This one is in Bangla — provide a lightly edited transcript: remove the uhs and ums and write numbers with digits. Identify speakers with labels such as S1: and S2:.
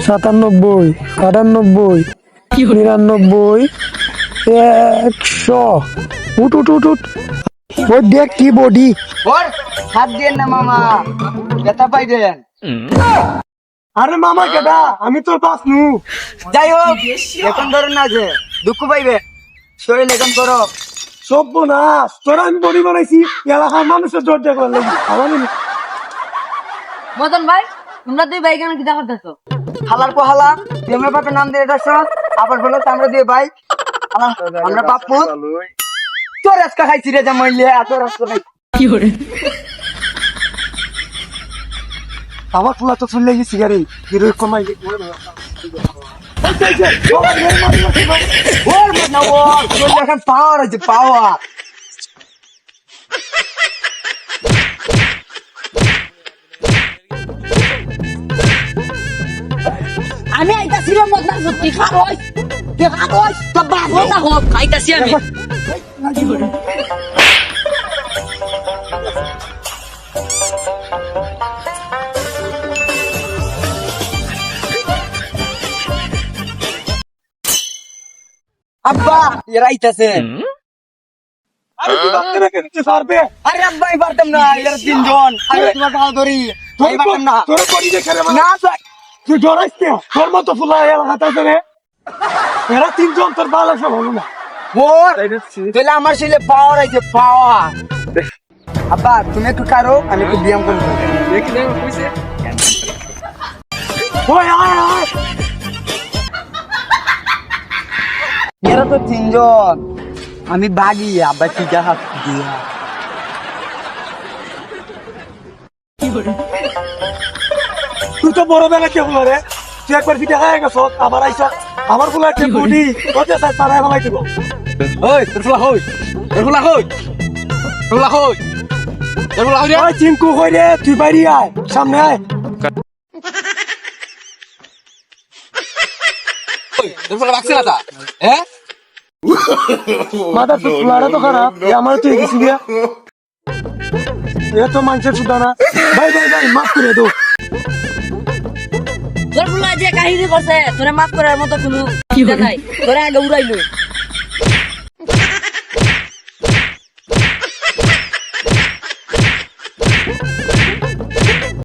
S1: 97, 98, 99, 100। উঠ উঠ উঠ উঠ। ওই দেখ কি বডি।
S2: ওর হাত দিয়ে না মামা, ব্যথা পাইবেন।
S1: আরে মামা কেডা, আমি তো বাসনু।
S2: যাই হোক, এখন ধরুন না যে দুঃখ পাইবে, শরীর এখন করো।
S1: সভ্য না, তোরা আমি বডি বানাইছি এলাকার মানুষের জোর দিয়ে করলে আমার
S3: মদন ভাই, তোমরা দুই ভাই কেন কি করতেছো?
S2: হালার পর হালা, জমে বাপের নাম দিয়ে এটা সব, আবার বলো আমরা দিয়ে ভাই, আমরা বাপু তোর আজকা খাইছি রে জামাইলে, তোর আজকা খাইছি।
S1: আমার ফুলা তো চলে গেছি গাড়ি হিরো কমাই
S2: ওর না ওর শরীরে এখন পাওয়ার আছে, পাওয়ার।
S3: আমি আইতাছি রে মদন, সত্যি খারোই কে খারোই তো বাবু না হোক, আইতাছি আমি।
S2: আব্বা এরা আইতাছে।
S1: আরে তুই বাচ্চা না কেন তুই পারবে
S2: আরে আব্বা আমি পারতাম না, এরা তিনজন। আরে তোমার পাও ধরি, আমি পারতাম না।
S1: তোর বডি দেখে রে
S2: না ভাই,
S1: তুই ডরাইস না, তোর মতো ফুলা এলাকাতে আছে রে এরা তিনজন তোর ভালো সব হলো না
S2: ওর তাহলে আমার ছেলে পাওয়ার আছে, পাওয়ার। আব্বা তুমি একটু কারো, আমি একটু ব্যায়াম করবো।
S1: ওই আয় আয়
S2: এরা তো তিনজন, আমি বাগি আব্বা টিকা হাত দিয়া।
S1: তুই তো বড় বেলা কে হলো রে, তুই একবার পিঠা খাই গেছ আবার আইস আমার ফুলা একটা বডি তোকে তাই পাড়ায় ফেলাই দিব
S2: ওই তোর ফুলা হই, তোর ফুলা হই, তোর ফুলা হই, তোর ফুলা হই রে।
S1: ওই চিঙ্কু কই রে, তুই বাইরে আয়, সামনে আয়।
S2: তোর ফুলা বাকছে না তা, হ্যাঁ?
S1: মাথা তো ফুলাটা তো খারাপ, আমার তো গেছি গিয়া এ তো মানুষের সুদা না। ভাই ভাই ভাই মাফ করে দো।
S3: তোর বুলা যে কাহিনী করছে, তোরে মাফ করার মতো কোনো ইচ্ছা নাই, তোরে আগে উড়াইলো।